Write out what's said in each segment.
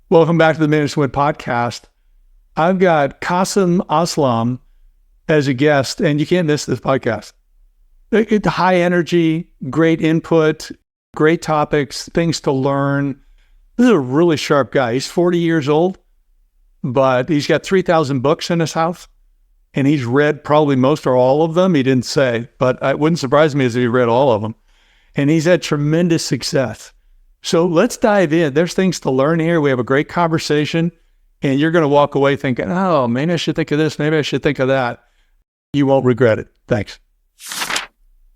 Welcome back to the Manage to Win podcast. I've got Kasim Aslam as a guest, and you can't miss this podcast. It's high energy, great input, great topics, things to learn. This is a really sharp guy. He's 40 years old, but he's got 3,000 books in his house, and he's read probably most or all of them. He didn't say, but it wouldn't surprise me if he read all of them. And he's had tremendous success. So let's dive in. There's things to learn here. We have a great conversation, and you're going to walk away thinking, oh, maybe I should think of this. Maybe I should think of that. You won't regret it. Thanks.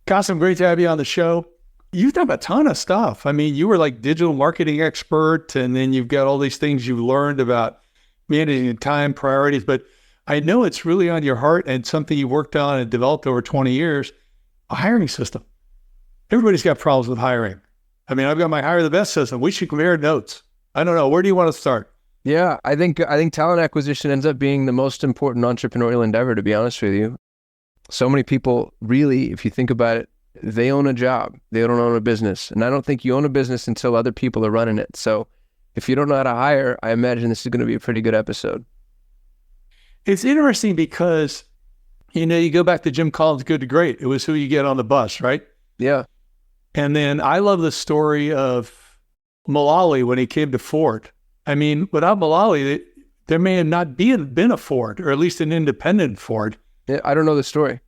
Kasim, great to have you on the show. You've done a ton of stuff. I mean, you were like digital marketing expert, and then you've got all these things you learned about managing time, priorities. But I know it's really on your heart and something you worked on and developed over 20 years, a hiring system. Everybody's got problems with hiring. I mean, I've got my Hire the Best system. We should compare notes. I don't know. Where do you want to start? Yeah, I think talent acquisition ends up being the most important entrepreneurial endeavor, to be honest with you. So many people really, if you think about it, they own a job. They don't own a business. And I don't think you own a business until other people are running it. So if you don't know how to hire, I imagine this is going to be a pretty good episode. It's interesting because, you go back to Jim Collins' Good to Great. It was who you get on the bus, right? Yeah. And then I love the story of Mullally when he came to Ford. I mean, without Mullally, there may have not been a Ford, or at least an independent Ford. Yeah, I don't know the story.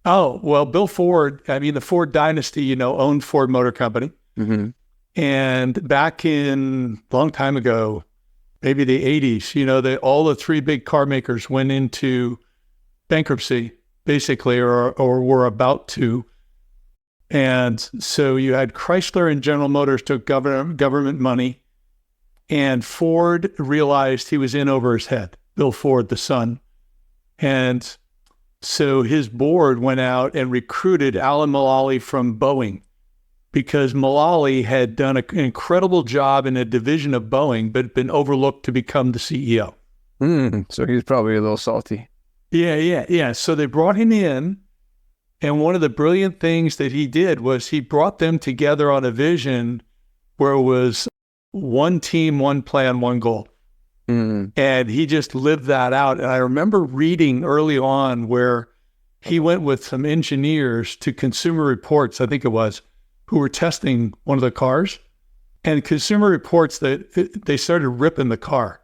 Oh, well, Bill Ford, I mean, the Ford dynasty, owned Ford Motor Company. Mm-hmm. And back in a long time ago, maybe the 80s, all the three big car makers went into bankruptcy, basically, or were about to. And so you had Chrysler and General Motors took government money, and Ford realized he was in over his head, Bill Ford, the son. And so his board went out and recruited Alan Mullally from Boeing, because Mullally had done an incredible job in a division of Boeing, but been overlooked to become the CEO. So he's probably a little salty. Yeah. So they brought him in. And one of the brilliant things that he did was he brought them together on a vision where it was one team, one plan, one goal. And he just lived that out. And I remember reading early on where he went with some engineers to Consumer Reports, I think it was, who were testing one of the cars. And Consumer Reports, they started ripping the car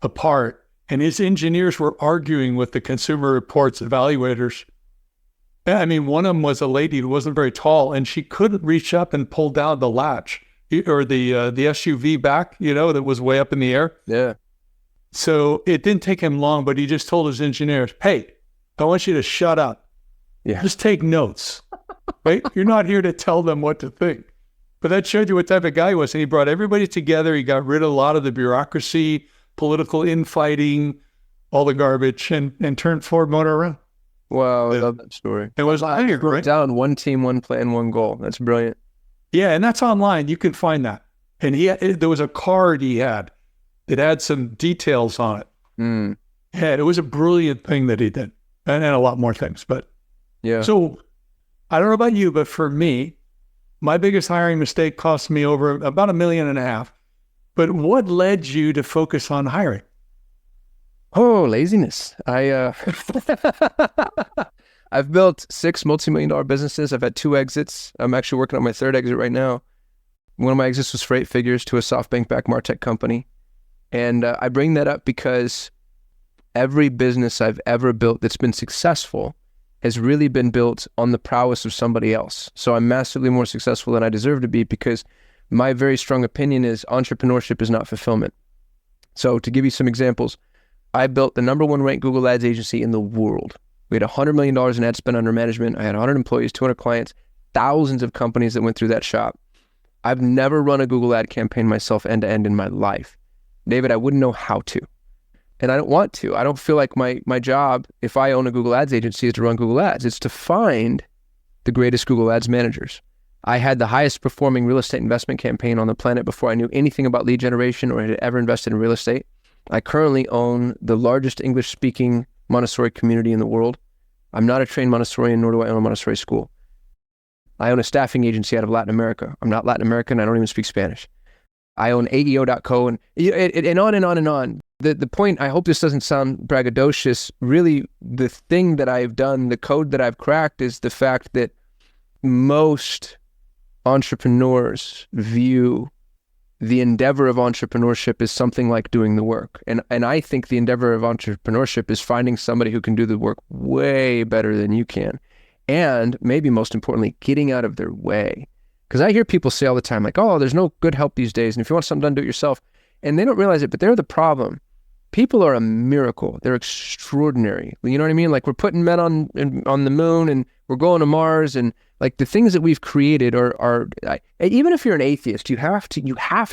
apart. And his engineers were arguing with the Consumer Reports evaluators. I mean, one of them was a lady who wasn't very tall, and she couldn't reach up and pull down the latch or the SUV back, that was way up in the air. Yeah. So it didn't take him long, but he just told his engineers, hey, I want you to shut up. Yeah. Just take notes, right? You're not here to tell them what to think. But that showed you what type of guy he was. And he brought everybody together. He got rid of a lot of the bureaucracy, political infighting, all the garbage, and turned Ford Motor around. Wow, I love that story. It was right down one team, one plan, one goal. That's brilliant. Yeah, and that's online. You can find that. And there was a card he had that had some details on it. Yeah, it was a brilliant thing that he did, and a lot more things. But yeah. So I don't know about you, but for me, my biggest hiring mistake cost me over about $1.5 million. But what led you to focus on hiring? Oh, laziness. I've built 6 multi-million-dollar businesses. I've had 2 exits. I'm actually working on my 3rd exit right now. One of my exits was for 8 figures to a SoftBank-backed MarTech company. And I bring that up because every business I've ever built that's been successful has really been built on the prowess of somebody else. So I'm massively more successful than I deserve to be, because my very strong opinion is entrepreneurship is not fulfillment. So to give you some examples, I built the #1 ranked Google Ads agency in the world. We had $100 million in ad spend under management. I had 100 employees, 200 clients, thousands of companies that went through that shop. I've never run a Google ad campaign myself end to end in my life. David, I wouldn't know how to. And I don't want to. I don't feel like my job, if I own a Google Ads agency, is to run Google Ads. It's to find the greatest Google Ads managers. I had the highest performing real estate investment campaign on the planet before I knew anything about lead generation or had ever invested in real estate. I currently own the largest English-speaking Montessori community in the world. I'm not a trained Montessorian, nor do I own a Montessori school. I own a staffing agency out of Latin America. I'm not Latin American. I don't even speak Spanish. I own AEO.co, and on and on and on. The point, I hope this doesn't sound braggadocious, really the thing that I've done, the code that I've cracked is the fact that most entrepreneurs view the endeavor of entrepreneurship is something like doing the work. And I think the endeavor of entrepreneurship is finding somebody who can do the work way better than you can. And maybe most importantly, getting out of their way. Because I hear people say all the time, like, oh, there's no good help these days. And if you want something done, do it yourself. And they don't realize it, but they're the problem. People are a miracle. They're extraordinary. You know what I mean? Like, we're putting men on the moon, and we're going to Mars, and like the things that we've created are even if you're an atheist, you have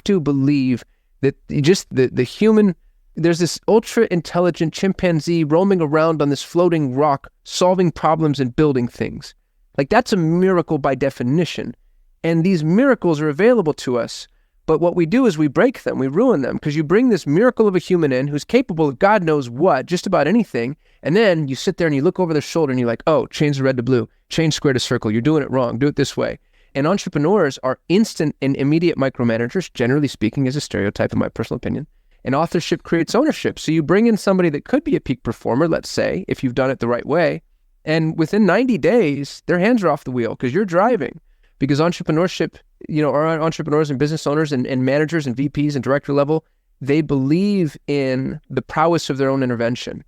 to believe that just the human, there's this ultra intelligent chimpanzee roaming around on this floating rock, solving problems and building things. Like, that's a miracle by definition. And these miracles are available to us. But what we do is we break them, we ruin them, because you bring this miracle of a human in who's capable of God knows what, just about anything, and then you sit there and you look over their shoulder and you're like, oh, change the red to blue, change square to circle, you're doing it wrong, do it this way. And entrepreneurs are instant and immediate micromanagers, generally speaking, as a stereotype in my personal opinion. And authorship creates ownership. So you bring in somebody that could be a peak performer, let's say, if you've done it the right way, and within 90 days, their hands are off the wheel because you're driving. Because entrepreneurship, our entrepreneurs and business owners and managers and VPs and director level, they believe in the prowess of their own intervention.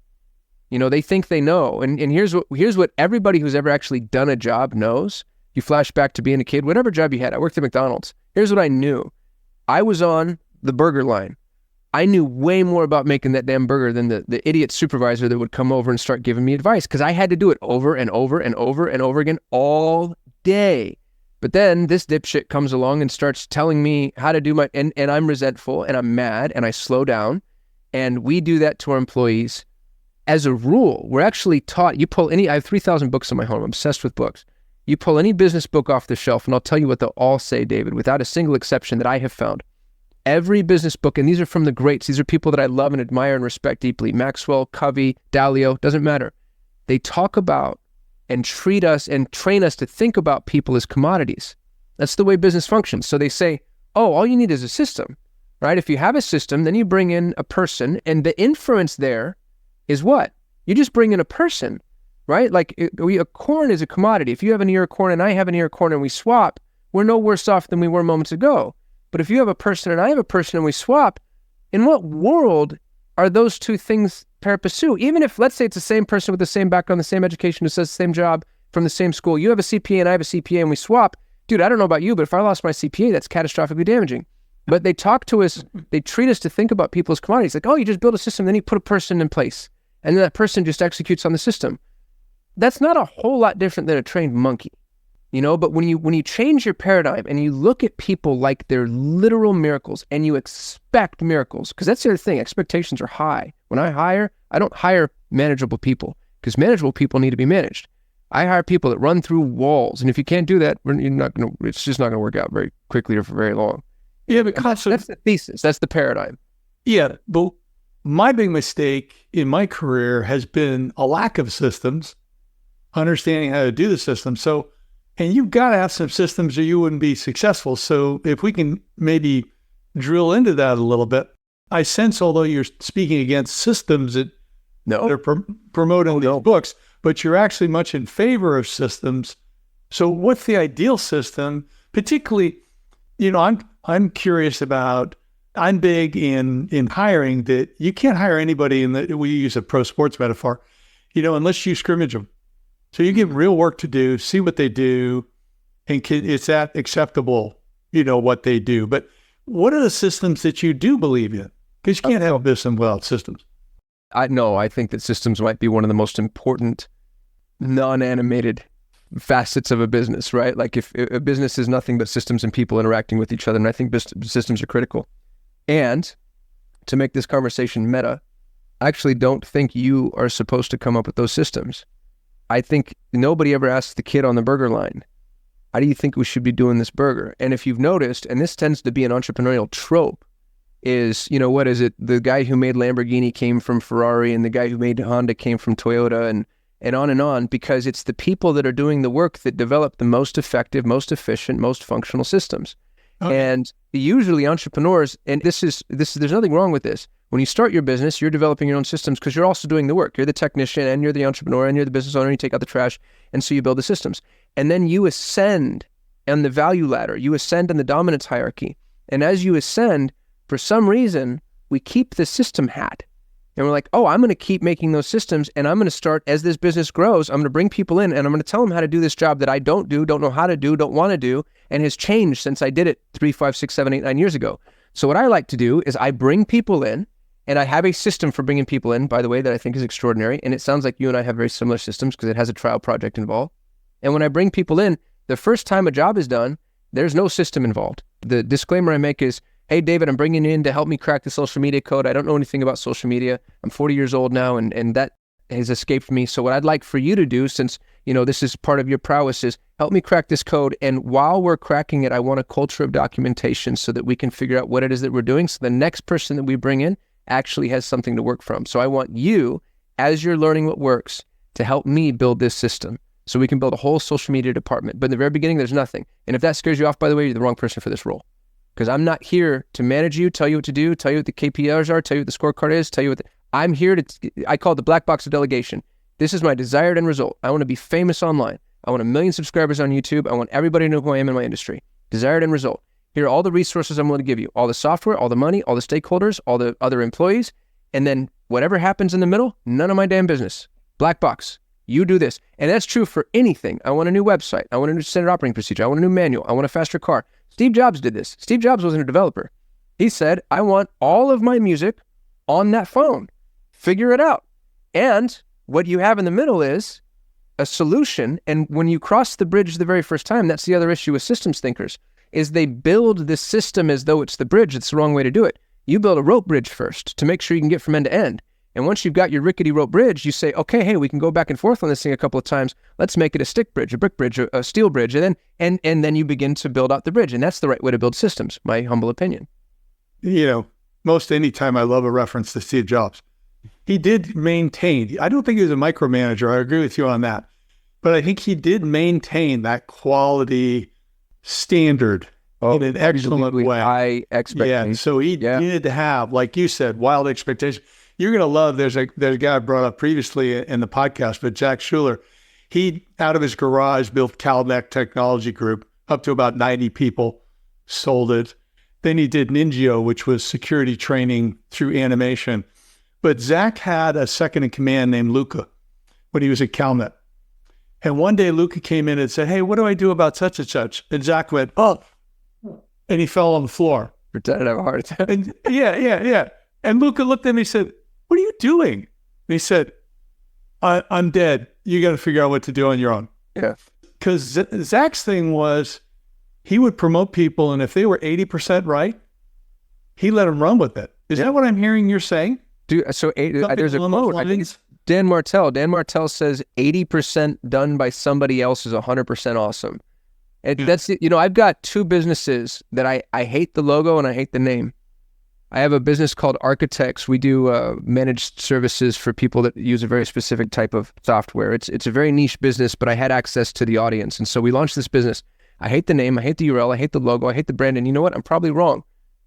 They think they know. And here's what everybody who's ever actually done a job knows. You flash back to being a kid, whatever job you had. I worked at McDonald's. Here's what I knew. I was on the burger line. I knew way more about making that damn burger than the idiot supervisor that would come over and start giving me advice, because I had to do it over and over and over and over again all day. But then this dipshit comes along and starts telling me how to do and I'm resentful and I'm mad and I slow down. And we do that to our employees. As a rule, we're actually taught, I have 3,000 books in my home. I'm obsessed with books. You pull any business book off the shelf and I'll tell you what they'll all say, David, without a single exception that I have found. Every business book, and these are from the greats, these are people that I love and admire and respect deeply, Maxwell, Covey, Dalio, doesn't matter. They talk about and treat us and train us to think about people as commodities. That's the way business functions. So they say, oh, all you need is a system, right? If you have a system, then you bring in a person, and the inference there is what? You just bring in a person, right? Like a corn is a commodity. If you have an ear of corn and I have an ear of corn and we swap, we're no worse off than we were moments ago. But if you have a person and I have a person and we swap, in what world are those two things pari passu? Even if, let's say it's the same person with the same background, the same education, who says the same job from the same school. You have a CPA and I have a CPA and we swap. Dude, I don't know about you, but if I lost my CPA, that's catastrophically damaging. But they talk to us, they treat us to think about people as commodities. Like, oh, you just build a system, then you put a person in place. And then that person just executes on the system. That's not a whole lot different than a trained monkey. But when you change your paradigm and you look at people like they're literal miracles and you expect miracles, because that's the other thing, expectations are high. When I hire, I don't hire manageable people, because manageable people need to be managed. I hire people that run through walls, and if you can't do that, it's just not going to work out very quickly or for very long. Yeah, but that's the thesis. That's the paradigm. Yeah, but my big mistake in my career has been a lack of systems, understanding how to do the system. And you've got to have some systems or you wouldn't be successful. So if we can maybe drill into that a little bit, I sense, although you're speaking against systems, they're promoting these books, but you're actually much in favor of systems. So what's the ideal system? Particularly, I'm curious about, I'm big in hiring that you can't hire anybody, we use a pro sports metaphor, unless you scrimmage them. So you give them real work to do, see what they do, and it's that acceptable, what they do. But what are the systems that you do believe in? Because you can't have a business without systems. I think that systems might be one of the most important non-animated facets of a business, right? Like if a business is nothing but systems and people interacting with each other, and I think systems are critical. And to make this conversation meta, I actually don't think you are supposed to come up with those systems. I think nobody ever asks the kid on the burger line, how do you think we should be doing this burger? And if you've noticed, and this tends to be an entrepreneurial trope, is, what is it? The guy who made Lamborghini came from Ferrari, and the guy who made Honda came from Toyota, and on, because it's the people that are doing the work that develop the most effective, most efficient, most functional systems. Okay. And usually entrepreneurs, and there's nothing wrong with this. When you start your business, you're developing your own systems because you're also doing the work. You're the technician and you're the entrepreneur and you're the business owner. And you take out the trash. And so you build the systems. And then you ascend on the value ladder. You ascend in the dominance hierarchy. And as you ascend, for some reason, we keep the system hat. And we're like, oh, I'm going to keep making those systems. And I'm going to start, as this business grows, I'm going to bring people in and I'm going to tell them how to do this job that I don't do, don't know how to do, don't want to do, and has changed since I did it 3, 5, 6, 7, 8, 9 years ago. So what I like to do is I bring people in, and I have a system for bringing people in, by the way, that I think is extraordinary. And it sounds like you and I have very similar systems because it has a trial project involved. And when I bring people in, the first time a job is done, there's no system involved. The disclaimer I make is, hey, David, I'm bringing you in to help me crack the social media code. I don't know anything about social media. I'm 40 years old now, and that has escaped me. So what I'd like for you to do, since this is part of your prowess, is help me crack this code. And while we're cracking it, I want a culture of documentation so that we can figure out what it is that we're doing. So the next person that we bring in actually has something to work from. So I want you, as you're learning what works, to help me build this system so we can build a whole social media department. But in the very beginning, there's nothing. And if that scares you off, by the way, you're the wrong person for this role. Because I'm not here to manage you, tell you what to do, tell you what the KPIs are, tell you what the scorecard is, tell you what I'm here to, I call it the black box of delegation. This is my desired end result. I want to be famous online. I want 1 million subscribers on YouTube. I want everybody to know who I am in my industry. Desired end result. Here are all the resources I'm going to give you. All the software, all the money, all the stakeholders, all the other employees. And then whatever happens in the middle, none of my damn business. Black box. You do this. And that's true for anything. I want a new website. I want a new standard operating procedure. I want a new manual. I want a faster car. Steve Jobs did this. Steve Jobs wasn't a developer. He said, I want all of my music on that phone. Figure it out. And what you have in the middle is a solution. And when you cross the bridge the very first time, that's the other issue with systems thinkers, is they build the system as though it's the bridge. It's the wrong way to do it. You build a rope bridge first to make sure you can get from end to end. And once you've got your rickety rope bridge, you say, okay, hey, we can go back and forth on this thing a couple of times. Let's make it a stick bridge, a brick bridge, a steel bridge. And then you begin to build out the bridge. And that's the right way to build systems, my humble opinion. Most any time I love a reference to Steve Jobs. He did maintain, I don't think he was a micromanager. I agree with you on that. But I think he did maintain that quality standard in an excellent way. High expectation. Yeah, so he did have, like you said, wild expectations. You're going to love, there's a guy I brought up previously in the podcast, but Jack Schuler, he, out of his garage, built CalNet Technology Group, up to about 90 people, sold it. Then he did Ningio, which was security training through animation. But Zach had a second in command named Luca when he was at CalNet. And one day Luca came in and said, hey, what do I do about such and such? And Zach went, oh, and he fell on the floor. Pretended to have a heart attack. And yeah. And Luca looked at me and said, what are you doing? And he said, I'm dead. You got to figure out what to do on your own. Yeah. Because Zach's thing was he would promote people, and if they were 80% right, he let them run with it. Is that what I'm hearing you're saying? Dude, so there's a quote. I think it's Dan Martell. Dan Martell says 80% done by somebody else is 100% awesome. That's I've got 2 businesses that I hate the logo and I hate the name. I have a business called Architects. We do managed services for people that use a very specific type of software. It's a very niche business, but I had access to the audience. And so we launched this business. I hate the name. I hate the URL. I hate the logo. I hate the brand. And you know what? I'm probably wrong.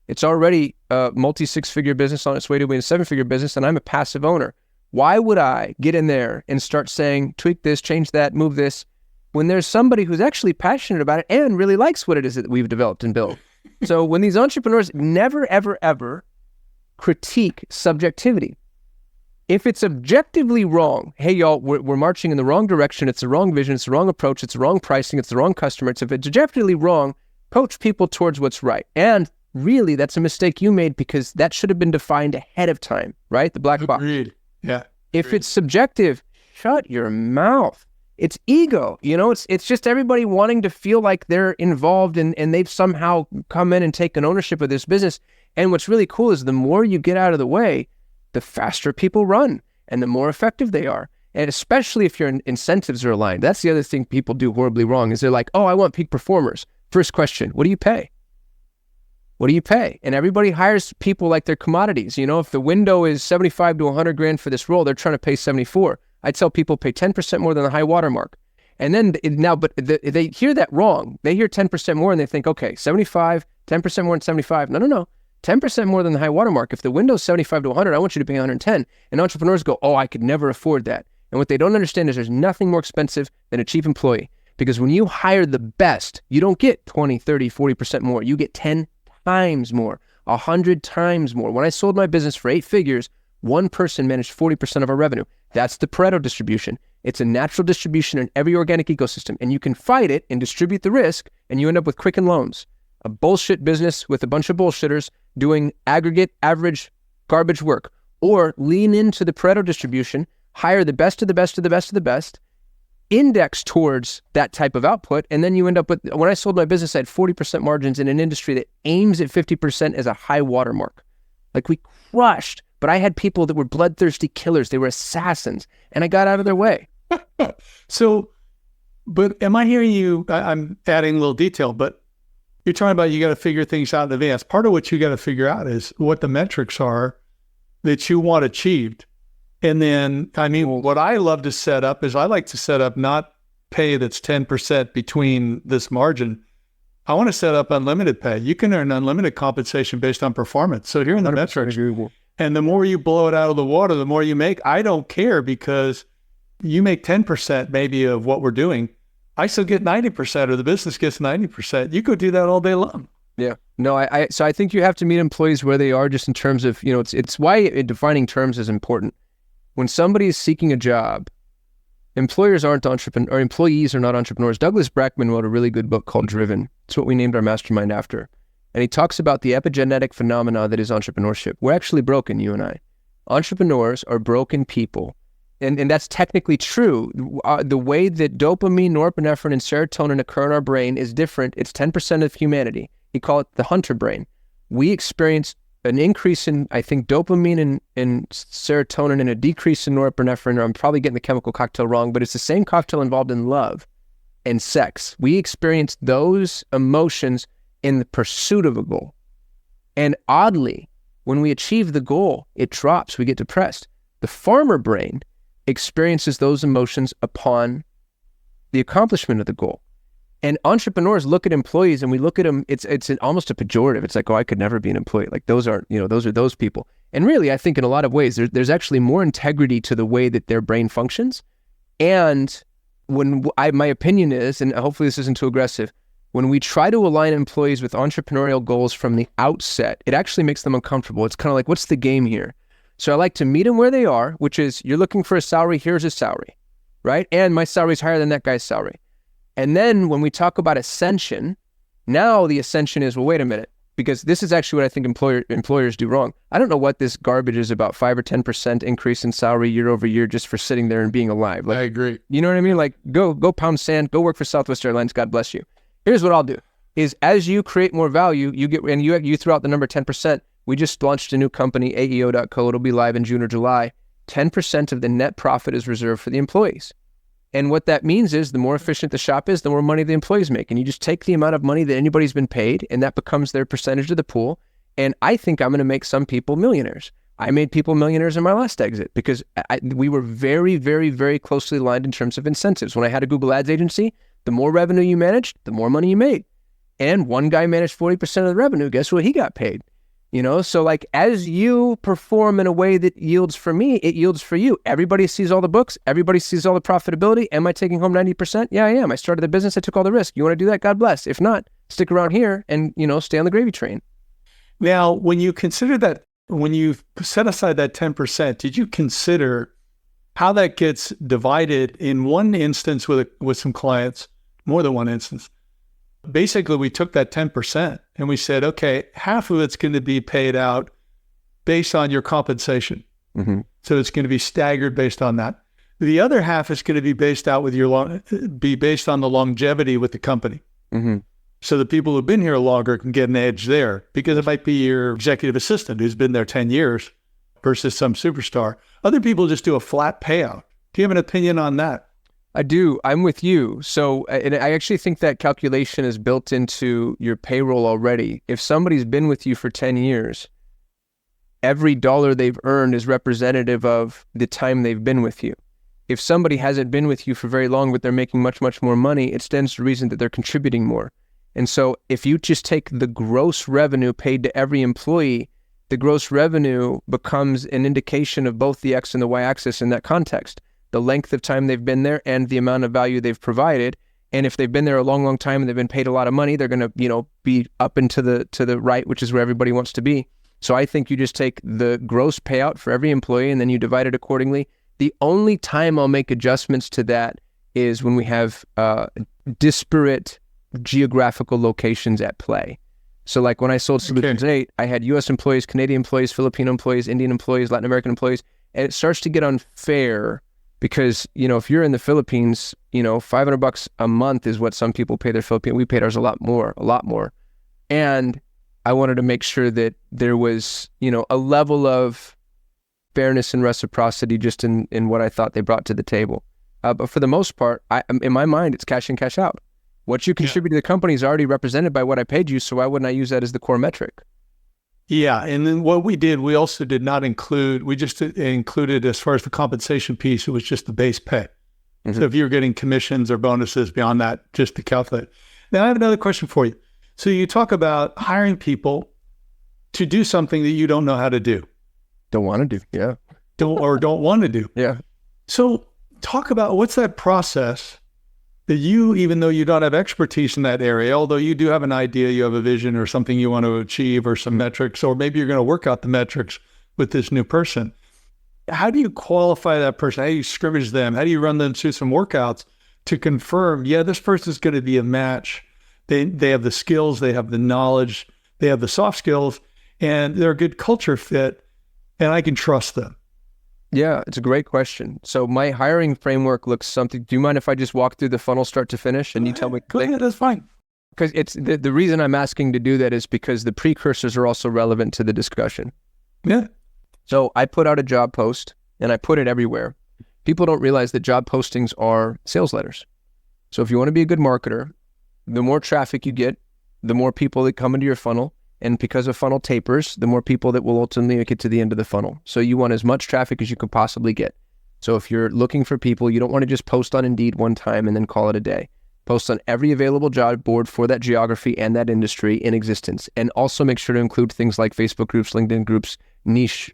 It's already a multi-6-figure business on its way to being a 7-figure business, and I'm a passive owner. Why would I get in there and start saying, tweak this, change that, move this, when there's somebody who's actually passionate about it and really likes what it is that we've developed and built? So when these entrepreneurs never, ever, ever critique subjectivity, if it's objectively wrong, hey, y'all, we're marching in the wrong direction. It's the wrong vision. It's the wrong approach. It's the wrong pricing. It's the wrong customer. If it's objectively wrong, coach people towards what's right. And really, that's a mistake you made because that should have been defined ahead of time, right? The black box. Agreed. Yeah. If it's subjective, shut your mouth. It's ego. It's just everybody wanting to feel like they're involved and they've somehow come in and taken ownership of this business. And what's really cool is the more you get out of the way, the faster people run and the more effective they are. And especially if your incentives are aligned. That's the other thing people do horribly wrong is they're like, oh, I want peak performers. First question, what do you pay? What do you pay? And everybody hires people like they're commodities. If the window is 75 to 100 grand for this role, they're trying to pay 74. I tell people pay 10% more than the high water mark. And then they hear that wrong. They hear 10% more and they think, okay, 75 10% more than 75. No. 10% more than the high watermark. If the window's 75 to 100, I want you to pay 110. And entrepreneurs go, oh, I could never afford that. And what they don't understand is there's nothing more expensive than a cheap employee. Because when you hire the best, you don't get 20, 30, 40% more. You get 10 times more, 100 times more. When I sold my business for 8 figures, one person managed 40% of our revenue. That's the Pareto distribution. It's a natural distribution in every organic ecosystem. And you can fight it and distribute the risk, and you end up with Quicken Loans, a bullshit business with a bunch of bullshitters doing aggregate, average, garbage work. Or lean into the Pareto distribution, hire the best of the best of the best of the best, index towards that type of output, and then you end up with, when I sold my business, I had 40% margins in an industry that aims at 50% as a high watermark. Like, we crushed, but I had people that were bloodthirsty killers. They were assassins, and I got out of their way. So, but am I hearing you, I'm adding a little detail, but you're talking about you got to figure things out in advance. Part of what you got to figure out is what the metrics are that you want achieved. And then, I mean, what I love to set up is I like to set up not pay that's 10% between this margin. I want to set up unlimited pay. You can earn unlimited compensation based on performance. So here in the metrics, and the more you blow it out of the water, the more you make. I don't care, because you make 10% maybe of what we're doing. I still get 90%, or the business gets 90%. You could do that all day long. Yeah. No, so I think you have to meet employees where they are, just in terms of, it's why defining terms is important. When somebody is seeking a job, employers aren't entrepreneurs, or employees are not entrepreneurs. Douglas Brackman wrote a really good book called Driven. It's what we named our mastermind after. And he talks about the epigenetic phenomena that is entrepreneurship. We're actually broken, you and I. Entrepreneurs are broken people. And that's technically true. The way that dopamine, norepinephrine, and serotonin occur in our brain is different. It's 10% of humanity. He called it the hunter brain. We experience an increase in, I think, dopamine and serotonin, and a decrease in norepinephrine, or I'm probably getting the chemical cocktail wrong, but it's the same cocktail involved in love and sex. We experience those emotions in the pursuit of a goal. And oddly, when we achieve the goal, it drops. We get depressed. The farmer brain experiences those emotions upon the accomplishment of the goal. And entrepreneurs look at employees, and we look at them, it's almost a pejorative. It's like, oh, I could never be an employee. Like, those aren't, those are those people. And really, I think in a lot of ways, there's actually more integrity to the way that their brain functions. And my opinion is, and hopefully this isn't too aggressive, when we try to align employees with entrepreneurial goals from the outset, it actually makes them uncomfortable. It's kind of like, what's the game here? So I like to meet them where they are, which is, you're looking for a salary, here's a salary, right? And my salary is higher than that guy's salary. And then when we talk about ascension, now the ascension is, well, wait a minute, because this is actually what I think employers do wrong. I don't know what this garbage is about 5 or 10% increase in salary year over year just for sitting there and being alive. Like, I agree. You know what I mean? Like, go pound sand, go work for Southwest Airlines, God bless you. Here's what I'll do, is as you create more value, you throw out the number 10%. We just launched a new company, AEO.co. It'll be live in June or July. 10% of the net profit is reserved for the employees. And what that means is, the more efficient the shop is, the more money the employees make. And you just take the amount of money that anybody's been paid, and that becomes their percentage of the pool. And I think I'm going to make some people millionaires. I made people millionaires in my last exit, because we were very, very, very closely aligned in terms of incentives. When I had a Google Ads agency, the more revenue you managed, the more money you made. And one guy managed 40% of the revenue. Guess what he got paid? So like, as you perform in a way that yields for me, it yields for you. Everybody sees all the books. Everybody sees all the profitability. Am I taking home 90%? Yeah, I am. I started the business. I took all the risk. You want to do that? God bless. If not, stick around here and, stay on the gravy train. Now, when you consider that, when you set aside that 10%, did you consider how that gets divided in one instance with some clients, more than one instance? Basically, we took that 10% and we said, okay, half of it's going to be paid out based on your compensation. Mm-hmm. So it's going to be staggered based on that. The other half is going to be based on the longevity with the company. Mm-hmm. So the people who've been here longer can get an edge there, because it might be your executive assistant who's been there 10 years versus some superstar. Other people just do a flat payout. Do you have an opinion on that? I do. I'm with you. So, and I actually think that calculation is built into your payroll already. If somebody's been with you for 10 years, every dollar they've earned is representative of the time they've been with you. If somebody hasn't been with you for very long, but they're making much, much more money, it stands to reason that they're contributing more. And so if you just take the gross revenue paid to every employee, the gross revenue becomes an indication of both the X and the Y axis in that context, the length of time they've been there and the amount of value they've provided. And if they've been there a long, long time and they've been paid a lot of money, they're going to, be up and to the right, which is where everybody wants to be. So I think you just take the gross payout for every employee and then you divide it accordingly. The only time I'll make adjustments to that is when we have disparate geographical locations at play. So like when I sold Solutions 8, I had US employees, Canadian employees, Filipino employees, Indian employees, Latin American employees, and it starts to get unfair because, if you're in the Philippines, $500 a month is what some people pay their Filipino. We paid ours a lot more. And I wanted to make sure that there was, a level of fairness and reciprocity just in what I thought they brought to the table. But for the most part, in my mind, it's cash in, cash out. What you contribute to the company is already represented by what I paid you, so why wouldn't I use that as the core metric? Yeah, and then what we did, we also did not include, we just included as far as the compensation piece, it was just the base pay. Mm-hmm. So if you're getting commissions or bonuses beyond that, just to calculate. Now I have another question for you. So you talk about hiring people to do something that you don't know how to do. Don't want to do, yeah. Don't want to do. Yeah. So talk about what's that process that you, even though you don't have expertise in that area, although you do have an idea, you have a vision or something you want to achieve or some metrics, or maybe you're going to work out the metrics with this new person. How do you qualify that person? How do you scrimmage them? How do you run them through some workouts to confirm, this person's going to be a match. They have the skills, they have the knowledge, they have the soft skills, and they're a good culture fit, and I can trust them. Yeah, it's a great question. So my hiring framework looks something. Do you mind if I just walk through the funnel start to finish and you tell me? Go ahead, that's fine. Because it's the reason I'm asking to do that is because the precursors are also relevant to the discussion. Yeah. So I put out a job post and I put it everywhere. People don't realize that job postings are sales letters. So if you want to be a good marketer, the more traffic you get, the more people that come into your funnel. And because of funnel tapers, the more people that will ultimately get to the end of the funnel. So you want as much traffic as you could possibly get. So if you're looking for people, you don't want to just post on Indeed one time and then call it a day. Post on every available job board for that geography and that industry in existence. And also make sure to include things like Facebook groups, LinkedIn groups, niche,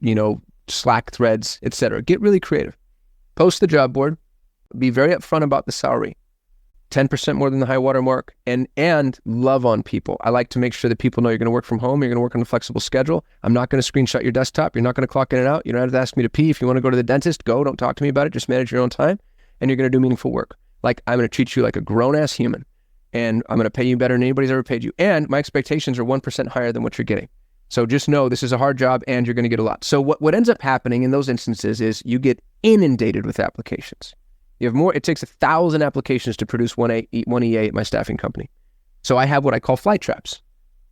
Slack threads, etc. Get really creative. Post the job board. Be very upfront about the salary. 10% more than the high water mark, and love on people. I like to make sure that people know you're going to work from home, you're going to work on a flexible schedule. I'm not going to screenshot your desktop. You're not going to clock in and out. You don't have to ask me to pee. If you want to go to the dentist, go. Don't talk to me about it. Just manage your own time, and you're going to do meaningful work. Like, I'm going to treat you like a grown-ass human, and I'm going to pay you better than anybody's ever paid you. And my expectations are 1% higher than what you're getting. So just know this is a hard job, and you're going to get a lot. So what ends up happening in those instances is you get inundated with applications. You have more. It takes 1,000 applications to produce one EA at my staffing company. So I have what I call fly traps.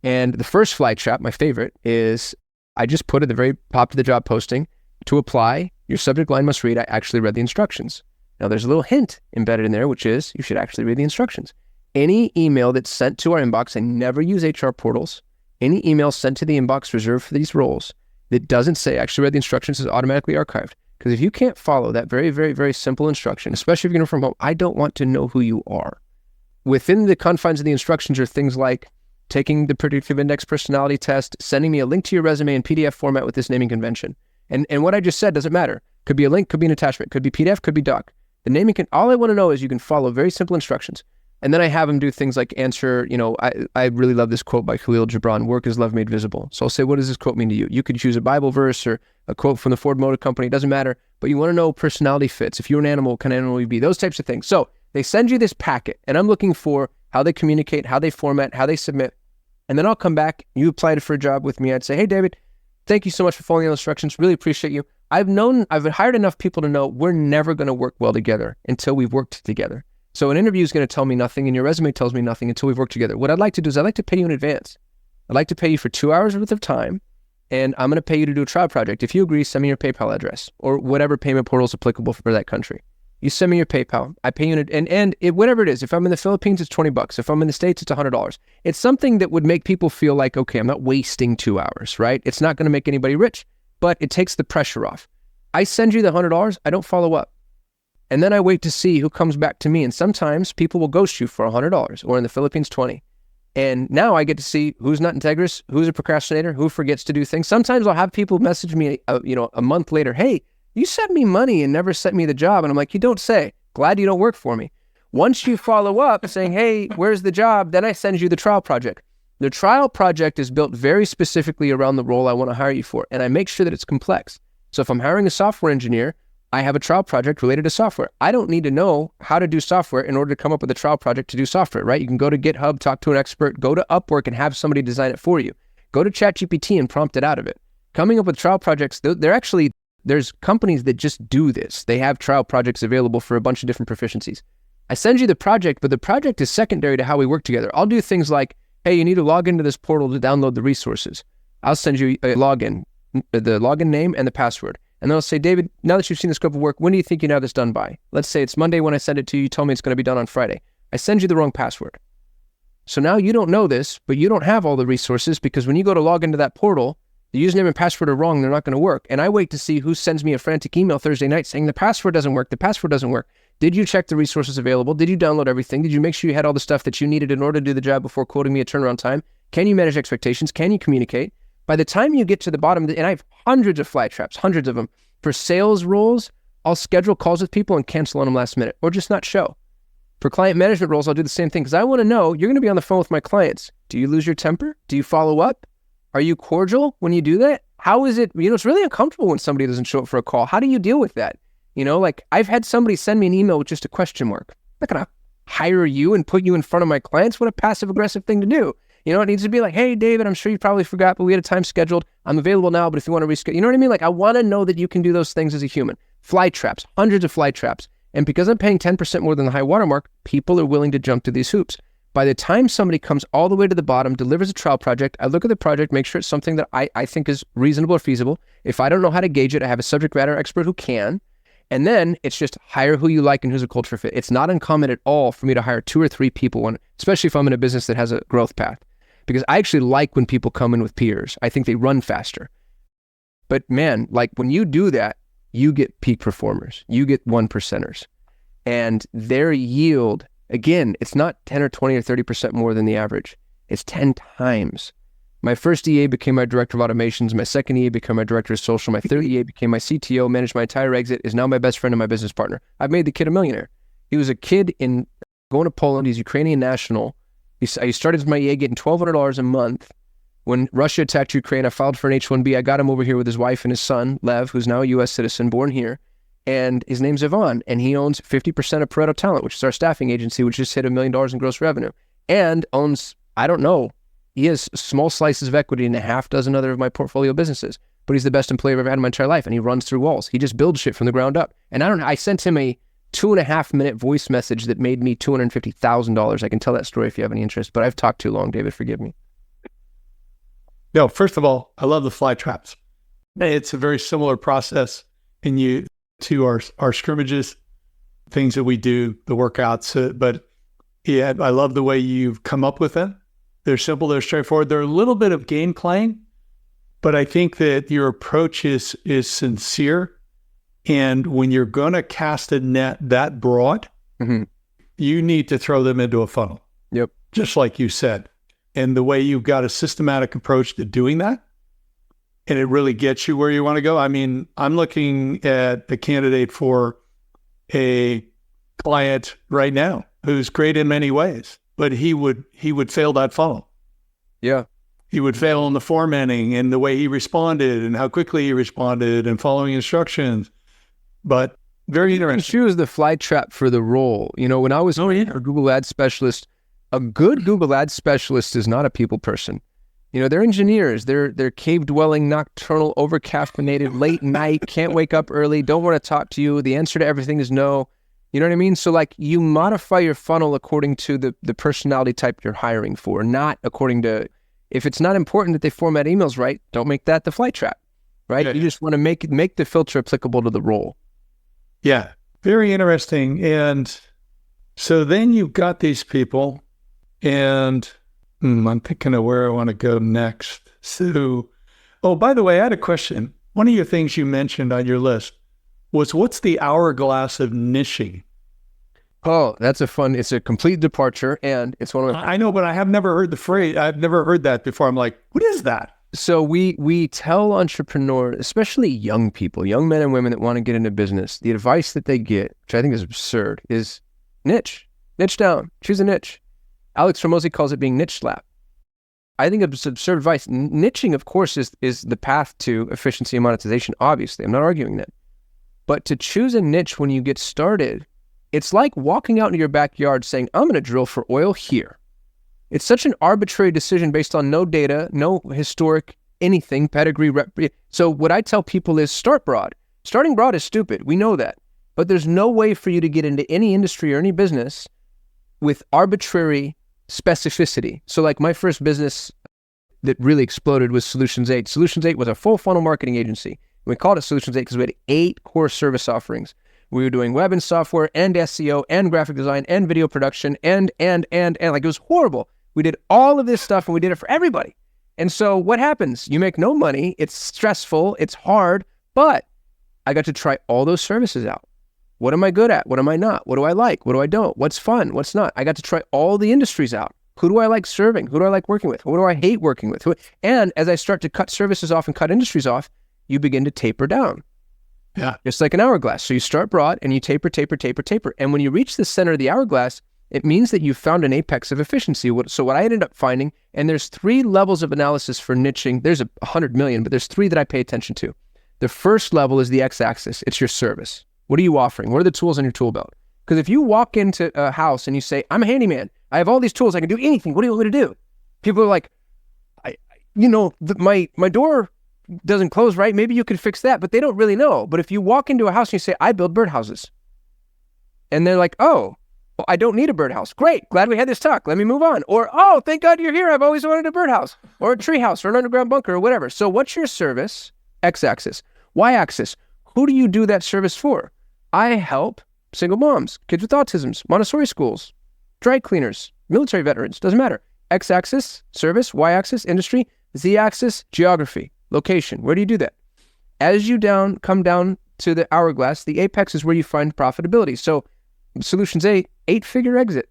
And the first fly trap, my favorite, is I just put at the very top of the job posting, to apply, your subject line must read, I actually read the instructions. Now there's a little hint embedded in there, which is you should actually read the instructions. Any email that's sent to our inbox, I never use HR portals. Any email sent to the inbox reserved for these roles that doesn't say actually read the instructions is automatically archived. Because if you can't follow that very, very, very simple instruction, especially if you're going from home, I don't want to know who you are. Within the confines of the instructions are things like taking the predictive index personality test, sending me a link to your resume in PDF format with this naming convention. And what I just said doesn't matter. Could be a link, could be an attachment, could be PDF, could be doc. The naming all I want to know is you can follow very simple instructions. And then I have them do things like answer, I really love this quote by Khalil Gibran, work is love made visible. So I'll say, what does this quote mean to you? You could choose a Bible verse or a quote from the Ford Motor Company, it doesn't matter, but you want to know personality fits. If you're an animal, what kind of animal you be? Those types of things. So they send you this packet and I'm looking for how they communicate, how they format, how they submit. And then I'll come back, you applied for a job with me. I'd say, hey, David, thank you so much for following the instructions. Really appreciate you. I've hired enough people to know we're never going to work well together until we've worked together. So an interview is going to tell me nothing and your resume tells me nothing until we've worked together. What I'd like to do is I'd like to pay you in advance. I'd like to pay you for 2 hours worth of time and I'm going to pay you to do a trial project. If you agree, send me your PayPal address or whatever payment portal is applicable for that country. You send me your PayPal. I pay you whatever it is. If I'm in the Philippines, it's $20. If I'm in the States, it's $100. It's something that would make people feel like, okay, I'm not wasting 2 hours, right? It's not going to make anybody rich, but it takes the pressure off. I send you the $100. I don't follow up. And then I wait to see who comes back to me. And sometimes people will ghost you for $100 or in the Philippines, 20. And now I get to see who's not integrous, who's a procrastinator, who forgets to do things. Sometimes I'll have people message me, a month later, hey, you sent me money and never sent me the job. And I'm like, you don't say. Glad you don't work for me. Once you follow up saying, hey, where's the job? Then I send you the trial project. The trial project is built very specifically around the role I want to hire you for. And I make sure that it's complex. So if I'm hiring a software engineer, I have a trial project related to software. I don't need to know how to do software in order to come up with a trial project to do software, right? You can go to GitHub, talk to an expert, go to Upwork and have somebody design it for you. Go to ChatGPT and prompt it out of it. Coming up with trial projects, there's companies that just do this. They have trial projects available for a bunch of different proficiencies. I send you the project, but the project is secondary to how we work together. I'll do things like, hey, you need to log into this portal to download the resources. I'll send you a login, the login name and the password. And then I'll say, David, now that you've seen the scope of work, when do you think you can have this done by? Let's say it's Monday when I send it to you. You told me it's going to be done on Friday. I send you the wrong password. So now you don't know this, but you don't have all the resources because when you go to log into that portal, the username and password are wrong. They're not going to work. And I wait to see who sends me a frantic email Thursday night saying the password doesn't work. The password doesn't work. Did you check the resources available? Did you download everything? Did you make sure you had all the stuff that you needed in order to do the job before quoting me a turnaround time? Can you manage expectations? Can you communicate? By the time you get to the bottom, and I have hundreds of fly traps, hundreds of them. For sales roles, I'll schedule calls with people and cancel on them last minute or just not show. For client management roles, I'll do the same thing because I want to know you're going to be on the phone with my clients. Do you lose your temper? Do you follow up? Are you cordial when you do that? How is it? It's really uncomfortable when somebody doesn't show up for a call. How do you deal with that? Like I've had somebody send me an email with just a question mark. I'm not going to hire you and put you in front of my clients. What a passive aggressive thing to do. It needs to be like, hey, David, I'm sure you probably forgot, but we had a time scheduled. I'm available now, but if you want to reschedule, you know what I mean? Like I want to know that you can do those things as a human. Fly traps, hundreds of fly traps. And because I'm paying 10% more than the high watermark, people are willing to jump to these hoops. By the time somebody comes all the way to the bottom, delivers a trial project, I look at the project, make sure it's something that I think is reasonable or feasible. If I don't know how to gauge it, I have a subject matter expert who can. And then it's just hire who you like and who's a culture fit. It's not uncommon at all for me to hire 2 or 3 people, especially if I'm in a business that has a growth path. Because I actually like when people come in with peers. I think they run faster. But man, like when you do that, you get peak performers. You get 1%ers. And their yield, again, it's not 10 or 20 or 30% more than the average. It's 10 times. My first EA became my director of automations. My second EA became my director of social. My third EA became my CTO, managed my entire exit, is now my best friend and my business partner. I've made the kid a millionaire. He was a kid going to Poland. He's Ukrainian national. He started as my EA getting $1,200 a month. When Russia attacked Ukraine, I filed for an H-1B. I got him over here with his wife and his son, Lev, who's now a U.S. citizen, born here. And his name's Ivan, and he owns 50% of Pareto Talent, which is our staffing agency, which just hit $1 million in gross revenue, and owns, he has small slices of equity in a half dozen other of my portfolio businesses, but he's the best employee I've ever had in my entire life, and he runs through walls. He just builds shit from the ground up. And I sent him a 2.5-minute voice message that made me $250,000. I can tell that story if you have any interest, but I've talked too long, David, forgive me. No, first of all, I love the fly traps. It's a very similar process to our scrimmages, things that we do, the workouts. But yeah, I love the way you've come up with them. They're simple, they're straightforward. They're a little bit of game playing, but I think that your approach is sincere. And when you're going to cast a net that broad, you need to throw them into a funnel. Yep. Just like you said. And the way you've got a systematic approach to doing that, and it really gets you where you want to go. I mean, I'm looking at a candidate for a client right now who's great in many ways, but he would fail that funnel. Yeah. He would fail in the formatting and the way he responded and how quickly he responded and following instructions. But very interesting. Choose the fly trap for the role. When I was a Google Ads specialist, a good Google Ads specialist is not a people person. They're engineers. They're cave-dwelling, nocturnal, over-caffeinated, late night, can't wake up early, don't want to talk to you. The answer to everything is no. You know what I mean? So like you modify your funnel according to the personality type you're hiring for, not according to, if it's not important that they format emails right, don't make that the fly trap, right? Yeah. You just want to make the filter applicable to the role. Yeah, very interesting. And so then you've got these people, and I'm thinking of where I want to go next. So, by the way, I had a question. One of your things you mentioned on your list was, what's the hourglass of niching? Oh, it's a complete departure, and it's one of my... I know, but I have never heard the phrase. I've never heard that before. I'm like, what is that? So we tell entrepreneurs, especially young people, young men and women that want to get into business, the advice that they get, which I think is absurd, is niche down, choose a niche. Alex Hormozi calls it being niche slap. I think it's absurd advice. Niching, of course, is the path to efficiency and monetization, obviously. I'm not arguing that. But to choose a niche when you get started, it's like walking out into your backyard saying, I'm going to drill for oil here. It's such an arbitrary decision based on no data, no historic anything, pedigree, So what I tell people is start broad. Starting broad is stupid. We know that. But there's no way for you to get into any industry or any business with arbitrary specificity. So like my first business that really exploded was Solutions 8. Solutions 8 was a full funnel marketing agency. We called it Solutions 8 because we had 8 core service offerings. We were doing web and software and SEO and graphic design and video production and like it was horrible. We did all of this stuff and we did it for everybody. And so what happens? You make no money. It's stressful. It's hard, but I got to try all those services out. What am I good at? What am I not? What do I like? What do I don't? What's fun? What's not? I got to try all the industries out. Who do I like serving? Who do I like working with? Who do I hate working with? And as I start to cut services off and cut industries off, you begin to taper down. Yeah. Just like an hourglass. So you start broad and you taper. And when you reach the center of the hourglass, it means that you've found an apex of efficiency. So what I ended up finding, and there's 3 levels of analysis for niching. There's 100 million, but there's 3 that I pay attention to. The first level is the x-axis. It's your service. What are you offering? What are the tools on your tool belt? Because if you walk into a house and you say, I'm a handyman, I have all these tools, I can do anything. What do you want me to do? People are like, my door doesn't close right. Maybe you could fix that, but they don't really know. But if you walk into a house and you say, I build birdhouses, and they're like, oh, well, I don't need a birdhouse. Great. Glad we had this talk. Let me move on. Or, oh, thank God you're here. I've always wanted a birdhouse or a tree house or an underground bunker or whatever. So what's your service? X-axis. Y-axis. Who do you do that service for? I help single moms, kids with autisms, Montessori schools, dry cleaners, military veterans, doesn't matter. X-axis, service, Y-axis, industry, Z-axis, geography, location. Where do you do that? As you come down to the hourglass, the apex is where you find profitability. So Solutions 8, 8-figure exit,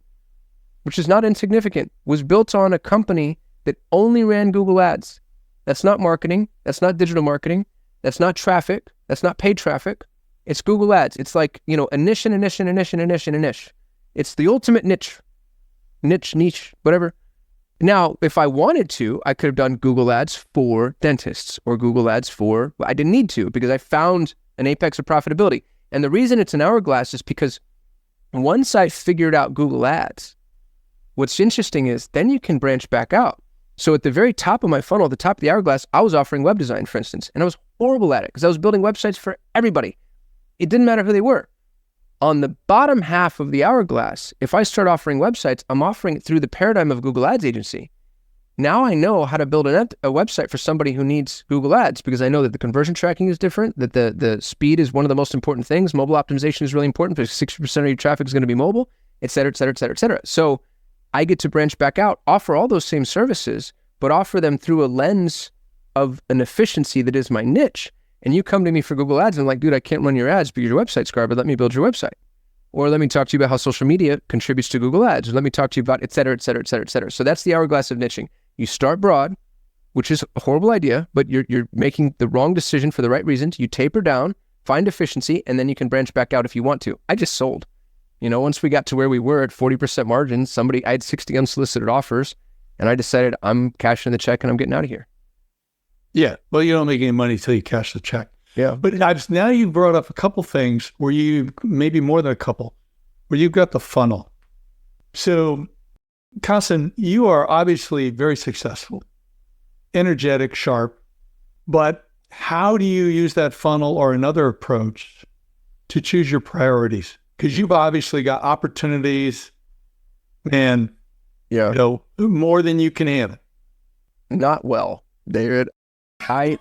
which is not insignificant, was built on a company that only ran Google Ads. That's not marketing. That's not digital marketing. That's not traffic. That's not paid traffic. It's Google Ads. It's like, a niche and a niche and a niche and a niche and a niche. It's the ultimate niche, whatever. Now, if I wanted to, I could have done Google Ads for dentists or Google Ads I didn't need to because I found an apex of profitability. And the reason it's an hourglass is because once I figured out Google Ads, what's interesting is then you can branch back out. So at the very top of my funnel, at the top of the hourglass, I was offering web design, for instance, and I was horrible at it because I was building websites for everybody. It didn't matter who they were. On the bottom half of the hourglass, if I start offering websites, I'm offering it through the paradigm of Google Ads agency. Now I know how to build a website for somebody who needs Google Ads because I know that the conversion tracking is different, that the speed is one of the most important things. Mobile optimization is really important because 60% of your traffic is going to be mobile, et cetera, et cetera, et cetera, et cetera. So I get to branch back out, offer all those same services, but offer them through a lens of an efficiency that is my niche. And you come to me for Google Ads and I'm like, dude, I can't run your ads because your website's garbage. Let me build your website. Or let me talk to you about how social media contributes to Google Ads. Or let me talk to you about et cetera, et cetera, et cetera, et cetera. So that's the hourglass of niching. You start broad, which is a horrible idea, but you're making the wrong decision for the right reasons. You taper down, find efficiency, and then you can branch back out if you want to. I just sold. Once we got to where we were at 40% margins, I had 60 unsolicited offers, and I decided I'm cashing the check and I'm getting out of here. Yeah. Well, you don't make any money until you cash the check. Yeah. But now you brought up a couple things where maybe more than a couple, where you've got the funnel. So, Kasim, you are obviously very successful, energetic, sharp, but how do you use that funnel or another approach to choose your priorities? Because you've obviously got opportunities and, more than you can handle. Not well, David. I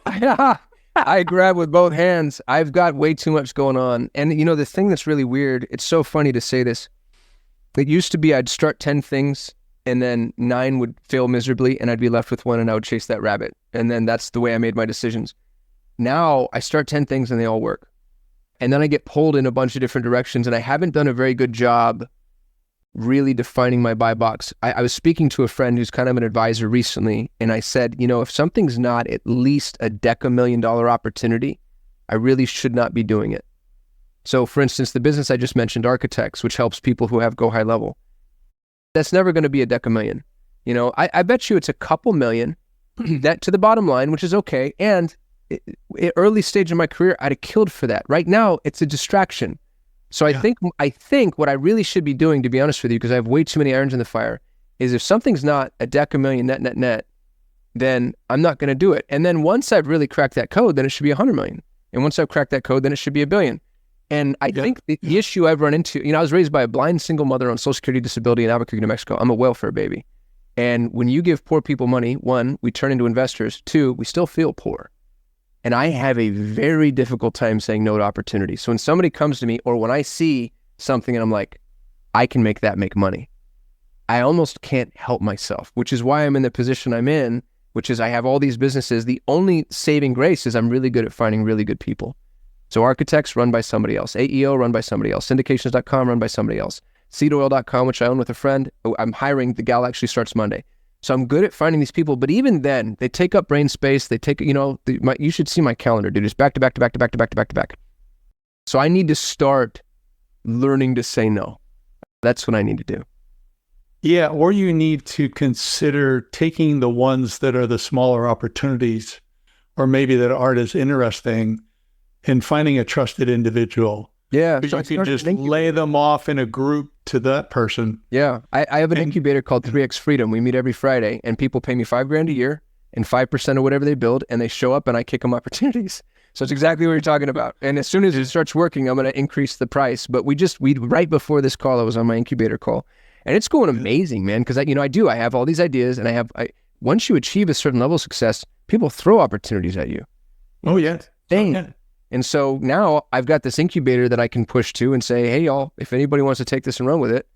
grab with both hands. I've got way too much going on. And the thing that's really weird, it's so funny to say this. It used to be I'd start 10 things and then 9 would fail miserably and I'd be left with 1 and I would chase that rabbit. And then that's the way I made my decisions. Now I start 10 things and they all work. And then I get pulled in a bunch of different directions and I haven't done a very good job really defining my buy box. I was speaking to a friend who's kind of an advisor recently, and I said, if something's not at least a $10,000,000 opportunity, I really should not be doing it. So for instance, the business I just mentioned, Architects, which helps people who have go high level, that's never going to be a $10,000,000. I bet you it's a couple million that to the bottom line, which is okay. And early stage in my career, I'd have killed for that. Right now, it's a distraction. So I think what I really should be doing, to be honest with you, because I have way too many irons in the fire, is if something's not a $10,000,000 net, then I'm not going to do it. And then once I've really cracked that code, then it should be 100 million. And once I've cracked that code, then it should be $1 billion. And I think the issue I've run into, I was raised by a blind single mother on Social Security disability in Albuquerque, New Mexico. I'm a welfare baby. And when you give poor people money, one, we turn into investors. Two, we still feel poor. And I have a very difficult time saying no to opportunity. So when somebody comes to me, or when I see something and I'm like, I can make that make money, I almost can't help myself, which is why I'm in the position I'm in, which is I have all these businesses. The only saving grace is I'm really good at finding really good people. So Architects run by somebody else, AEO run by somebody else, syndications.com run by somebody else, seedoil.com, which I own with a friend. I'm hiring, the gal actually starts Monday. So I'm good at finding these people, but even then, they take up brain space. They take, you should see my calendar, dude. It's back to back to back to back to back to back to back. So I need to start learning to say no. That's what I need to do. Yeah, or you need to consider taking the ones that are the smaller opportunities, or maybe that aren't as interesting, and finding a trusted individual. Yeah. So you can just lay them off in a group to that person. Yeah. I have an incubator called 3X Freedom. We meet every Friday, and people pay me $5,000 a year and 5% of whatever they build, and they show up and I kick them opportunities. So it's exactly what you're talking about. And as soon as it starts working, I'm going to increase the price. But we right before this call, I was on my incubator call, and it's going amazing, man. Cause I have all these ideas, and once you achieve a certain level of success, people throw opportunities at you. Oh yeah. Dang. Yeah. And so now I've got this incubator that I can push to and say, hey, y'all, if anybody wants to take this and run with it,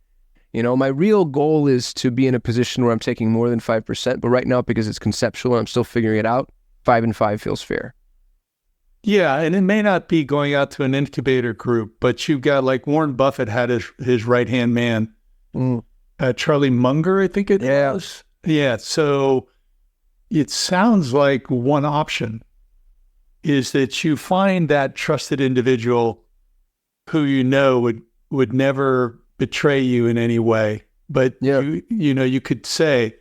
my real goal is to be in a position where I'm taking more than 5%. But right now, because it's conceptual and I'm still figuring it out, 5 and 5 feels fair. Yeah. And it may not be going out to an incubator group, but you've got, like, Warren Buffett had his right-hand man, Charlie Munger, I think it was. Yeah. So it sounds like one option is that you find that trusted individual who would never betray you in any way. But you could say,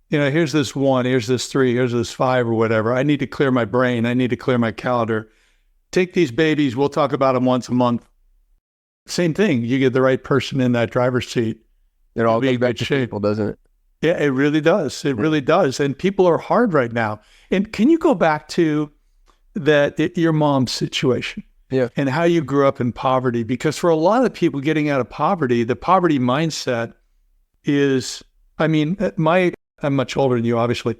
here's this 1, here's this 3, here's this 5 or whatever. I need to clear my brain. I need to clear my calendar. Take these babies. We'll talk about them once a month. Same thing. You get the right person in that driver's seat. It all goes back to people, doesn't it? Yeah, it really does. It really does. And people are hard right now. And can you go back to your mom's situation, and how you grew up in poverty? Because for a lot of people getting out of poverty, the poverty mindset is, I'm much older than you, obviously.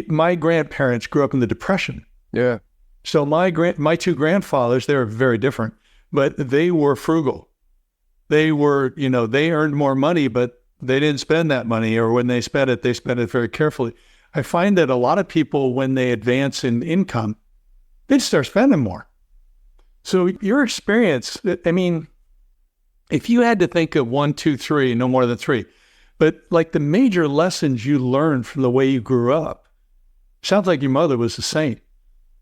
My grandparents grew up in the Depression. Yeah. So my two grandfathers, they were very different, but they were frugal. They were, they earned more money, but they didn't spend that money, or when they spent it very carefully. I find that a lot of people, when they advance in income, they start spending more. So your experience, if you had to think of 1, 2, 3, no more than 3, but like the major lessons you learned from the way you grew up, sounds like your mother was a saint.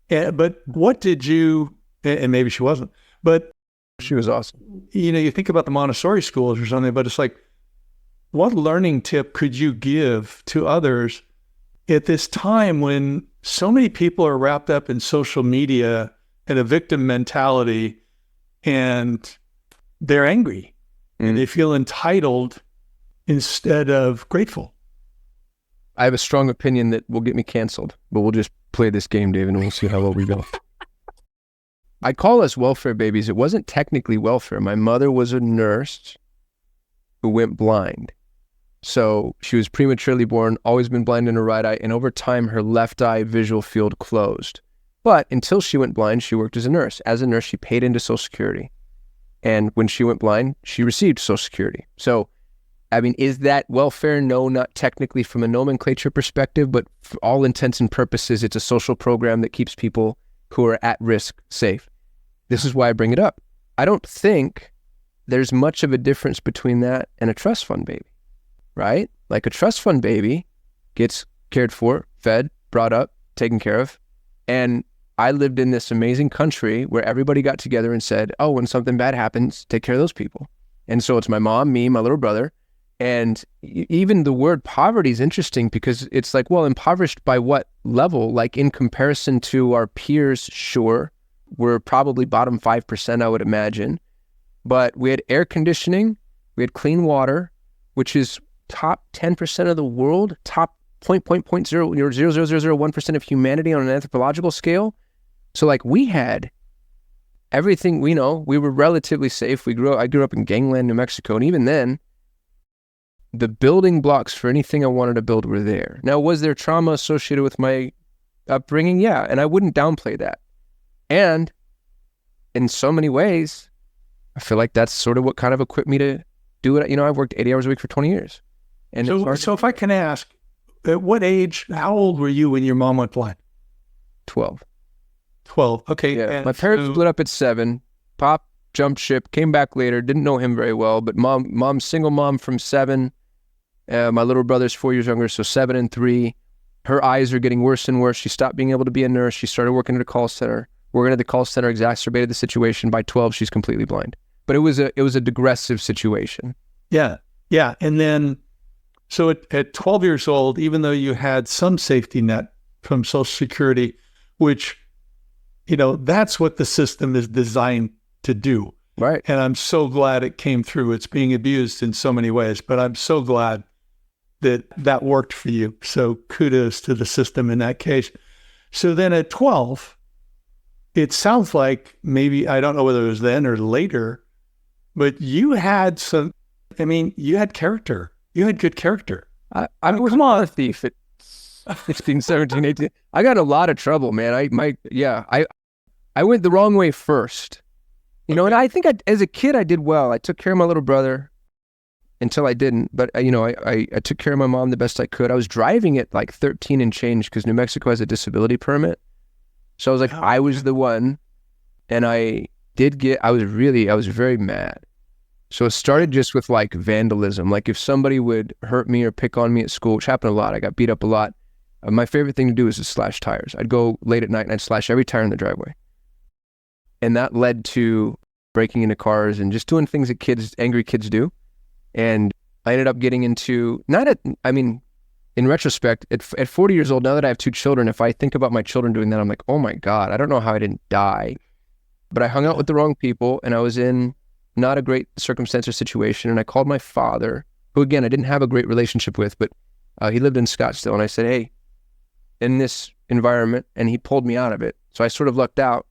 But what did you, and maybe she wasn't, but she was awesome. You think about the Montessori schools or something, but it's like, what learning tip could you give to others at this time when so many people are wrapped up in social media and a victim mentality, and they're angry and they feel entitled instead of grateful? I have a strong opinion that will get me canceled, but we'll just play this game, David, and we'll see how well we go. I call us welfare babies. It wasn't technically welfare. My mother was a nurse who went blind. So she was prematurely born, always been blind in her right eye, and over time, her left eye visual field closed. But until she went blind, she worked as a nurse. As a nurse, she paid into Social Security. And when she went blind, she received Social Security. So, is that welfare? No, not technically from a nomenclature perspective, but for all intents and purposes, it's a social program that keeps people who are at risk safe. This is why I bring it up. I don't think there's much of a difference between that and a trust fund baby, right? Like a trust fund baby gets cared for, fed, brought up, taken care of. And I lived in this amazing country where everybody got together and said, oh, when something bad happens, take care of those people. And so it's my mom, me, my little brother. And even the word poverty is interesting because it's like, well, impoverished by what level? Like in comparison to our peers, sure, we're probably bottom 5%, I would imagine. But we had air conditioning, we had clean water, which is top 10% of the world, top 0.0001% of humanity on an anthropological scale. So like we had everything we know. We were relatively safe. I grew up in Gangland, New Mexico, and even then, the building blocks for anything I wanted to build were there. Now, was there trauma associated with my upbringing? Yeah, and I wouldn't downplay that. And in so many ways, I feel like that's sort of what kind of equipped me to do it. I've worked 80 hours a week for 20 years. And so if I can ask, at what age, how old were you when your mom went blind? 12. 12. Okay. Yeah. My parents split up at 7. Pop jumped ship, came back later, didn't know him very well, but mom, single mom from 7. My little brother's 4 years younger, so 7 and 3. Her eyes are getting worse and worse. She stopped being able to be a nurse. She started working at a call center. Working at the call center exacerbated the situation. By 12, she's completely blind. But it was a digressive situation. Yeah. Yeah. And then, so at 12 years old, even though you had some safety net from Social Security, which, that's what the system is designed to do. Right. And I'm so glad it came through. It's being abused in so many ways, but I'm so glad that worked for you. So kudos to the system in that case. So then at 12, it sounds like maybe, I don't know whether it was then or later, but you had you had character. You had good character. I was a thief at 16, 17, 18. I got in a lot of trouble, man. I went the wrong way first. And I think as a kid, I did well. I took care of my little brother until I didn't. But, I took care of my mom the best I could. I was driving at like 13 and change because New Mexico has a disability permit. So I was like, I was the one. And I was very mad. So it started just with like vandalism. Like if somebody would hurt me or pick on me at school, which happened a lot. I got beat up a lot. My favorite thing to do is to slash tires. I'd go late at night and I'd slash every tire in the driveway. And that led to breaking into cars and just doing things that angry kids do. And I ended up getting into, in retrospect, at 40 years old, now that I have 2 children, if I think about my children doing that, I'm like, oh my God, I don't know how I didn't die. But I hung out with the wrong people and I was in not a great circumstance or situation. And I called my father, who again, I didn't have a great relationship with, but he lived in Scottsdale. And I said, hey, in this environment, and he pulled me out of it. So I sort of lucked out.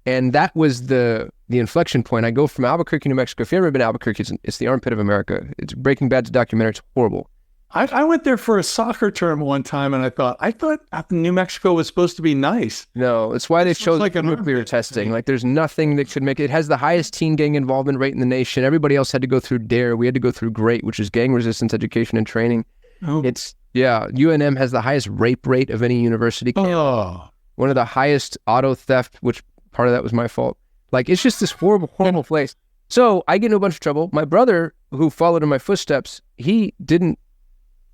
And that was the inflection point. I go from Albuquerque, New Mexico. If you've ever been to Albuquerque, it's the armpit of America. It's Breaking Bad's documentary. It's horrible. I went there for a soccer tournament one time, and I thought New Mexico was supposed to be nice. No, it's why they chose like nuclear testing. Like there's nothing that could make it. It has the highest teen gang involvement rate in the nation. Everybody else had to go through DARE. We had to go through GREAT, which is gang resistance education and training. Oh. UNM has the highest rape rate of any university. Oh. One of the highest auto theft, which part of that was my fault. Like it's just this horrible, horrible place. So I get into a bunch of trouble. My brother, who followed in my footsteps, he didn't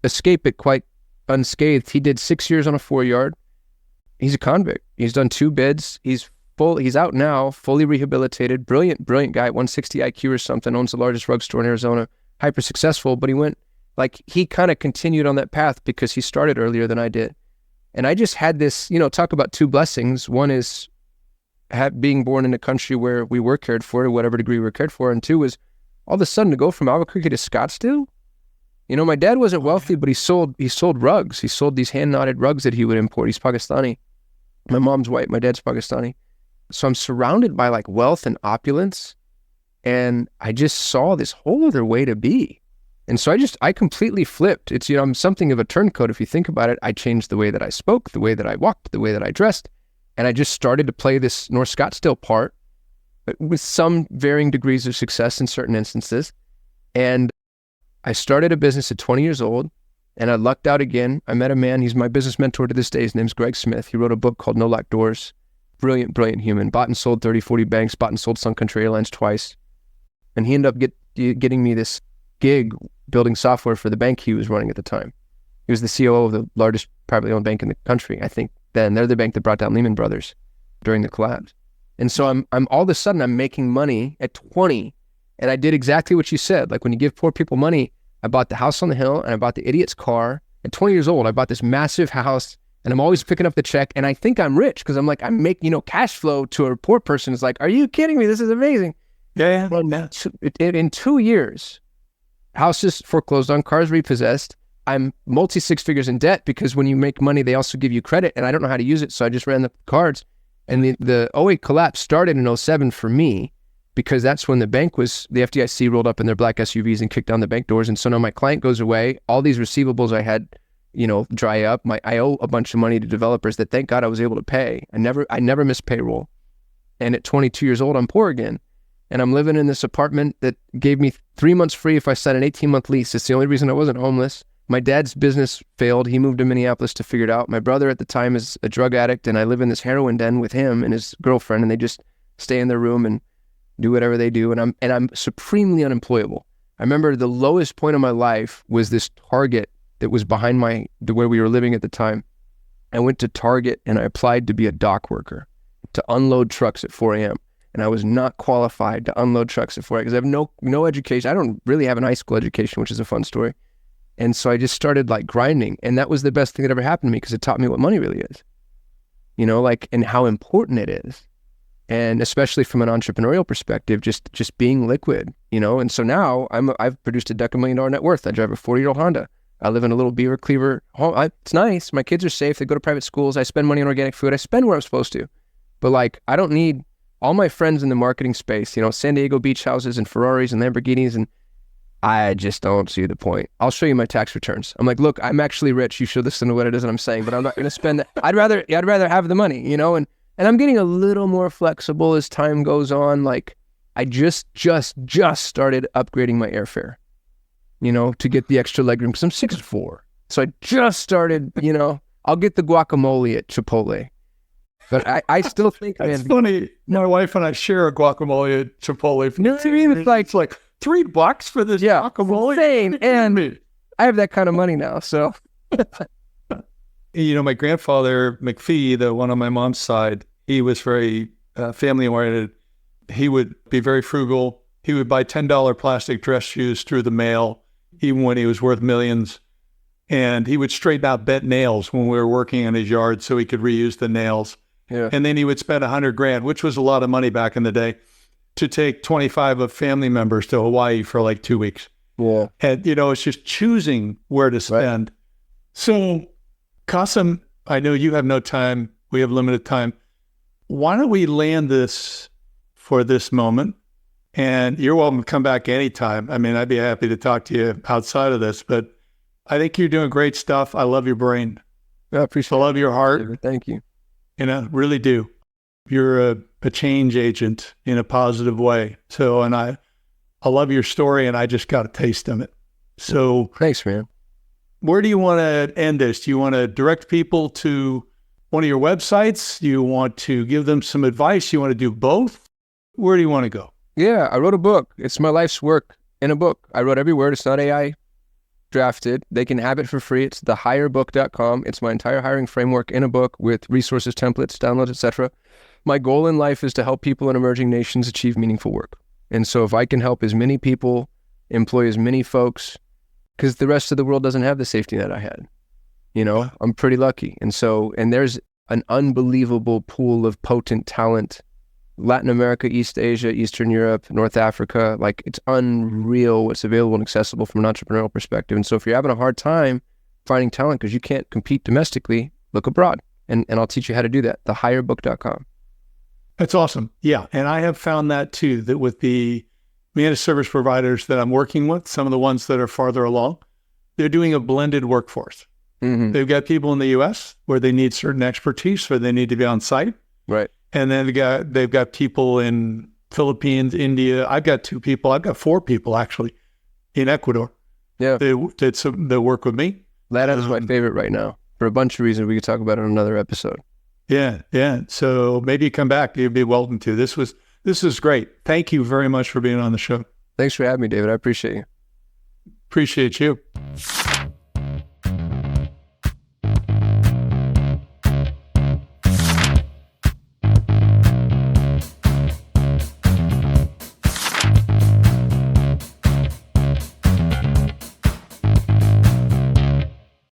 escape it quite unscathed. He did 6 years on a 4-yard. He's a convict. He's done 2 bids. He's out now, fully rehabilitated, brilliant guy, 160 IQ or something, owns the largest rug store in Arizona, hyper successful, but he kind of continued on that path because he started earlier than I did. And I just had this, talk about 2 blessings. One is being born in a country where we were cared for to whatever degree we were cared for. And 2 was all of a sudden to go from Albuquerque to Scottsdale. My dad wasn't wealthy, but he sold rugs. He sold these hand-knotted rugs that he would import. He's Pakistani. My mom's white. My dad's Pakistani. So I'm surrounded by like wealth and opulence. And I just saw this whole other way to be. And so I completely flipped. It's, I'm something of a turncoat. If you think about it, I changed the way that I spoke, the way that I walked, the way that I dressed. And I just started to play this North Scottsdale part, but with some varying degrees of success in certain instances. And I started a business at 20 years old, and I lucked out again. I met a man, he's my business mentor to this day. His name's Greg Smith. He wrote a book called No Locked Doors. Brilliant human. Bought and sold 30, 40 banks, bought and sold Sun Country Airlines twice. And he ended up getting me this gig building software for the bank he was running at the time. He was the COO of the largest privately owned bank in the country, I think. Then they're the bank that brought down Lehman Brothers during the collapse. And so I'm all of a sudden I'm making money at 20, and I did exactly what you said. Like when you give poor people money, I bought the house on the hill and I bought the idiot's car. At 20 years old, I bought this massive house, and I'm always picking up the check, and I think I'm rich because I'm like, I'm making, cash flow to a poor person is like, are you kidding me? This is amazing. Yeah. Well, in 2 years, houses foreclosed on, cars repossessed. I'm multi six figures in debt because when you make money, they also give you credit, and I don't know how to use it. So I just ran the cards. And the '08 collapse started in '07 for me because that's when the FDIC rolled up in their black SUVs and kicked down the bank doors. And so now my client goes away. All these receivables I had, dry up. I owe a bunch of money to developers that thank God I was able to pay. I never missed payroll. And at 22 years old, I'm poor again. And I'm living in this apartment that gave me 3 months free if I signed an 18-month lease. It's the only reason I wasn't homeless. My dad's business failed. He moved to Minneapolis to figure it out. My brother at the time is a drug addict, and I live in this heroin den with him and his girlfriend, and they just stay in their room and do whatever they do. And I'm supremely unemployable. I remember the lowest point of my life was this Target that was behind where we were living at the time. I went to Target and I applied to be a dock worker, to unload trucks at 4 a.m. And I was not qualified to unload trucks at 4 a.m. because I have no education. I don't really have an high school education, which is a fun story. And so I just started like grinding, and that was the best thing that ever happened to me because it taught me what money really is, and how important it is. And especially from an entrepreneurial perspective, just being liquid, And so now I've produced a $250,000 net worth. I drive a 40-year-old Honda. I live in a little Beaver Cleaver home. It's nice. My kids are safe. They go to private schools. I spend money on organic food. I spend where I'm supposed to. But I don't need all my friends in the marketing space, San Diego beach houses and Ferraris and Lamborghinis, and I just don't see the point. I'll show you my tax returns. I'm like, look, I'm actually rich. You should listen to what it is that I'm saying, but I'm not going to spend that. I'd rather have the money, and I'm getting a little more flexible as time goes on. Like I just started upgrading my airfare, to get the extra legroom because I'm 6'4". So I just started, I'll get the guacamole at Chipotle. But I still think, it's funny. My wife and I share a guacamole at Chipotle. You know what I mean? It's like $3 for this guacamole. Insane. And I have that kind of money now, so. My grandfather, McPhee, the one on my mom's side, he was very family-oriented. He would be very frugal. He would buy $10 plastic dress shoes through the mail, even when he was worth millions. And he would straighten out bent nails when we were working in his yard so he could reuse the nails. Yeah. And then he would spend $100,000, which was a lot of money back in the day, to take 25 of family members to Hawaii for like 2 weeks. Yeah. And, it's just choosing where to spend. Right. So, Kasim, I know you have no time. We have limited time. Why don't we land this for this moment? And you're welcome to come back anytime. I mean, I'd be happy to talk to you outside of this, but I think you're doing great stuff. I love your brain. I appreciate it. I love your heart. Thank you. Really do. You're a change agent in a positive way. So, and I love your story, and I just got a taste of it. So thanks, man. Where do you want to end this? Do you want to direct people to one of your websites? Do you want to give them some advice? You want to do both? Where do you want to go? Yeah, I wrote a book. It's my life's work in a book. I wrote every word. It's not AI drafted. They can have it for free. It's thehirebook.com. It's my entire hiring framework in a book with resources, templates, downloads, etc. My goal in life is to help people in emerging nations achieve meaningful work. And so if I can help as many people, employ as many folks, because the rest of the world doesn't have the safety net I had, I'm pretty lucky. And there's an unbelievable pool of potent talent, Latin America, East Asia, Eastern Europe, North Africa. Like, it's unreal what's available and accessible from an entrepreneurial perspective. And so if you're having a hard time finding talent because you can't compete domestically, look abroad. And I'll teach you how to do that. Thehirebook.com. That's awesome. Yeah. And I have found that too, that with the managed service providers that I'm working with, some of the ones that are farther along, they're doing a blended workforce. Mm-hmm. They've got people in the U.S. where they need certain expertise, where they need to be on site. Right. And then they've got people in Philippines, India. I've got 4 people actually in Ecuador. Yeah. They work with me. Latin's my favorite right now for a bunch of reasons. We could talk about it in another episode. Yeah. Yeah. So maybe you come back. You'd be welcome to. This was great. Thank you very much for being on the show. Thanks for having me, David. I appreciate you. Appreciate you.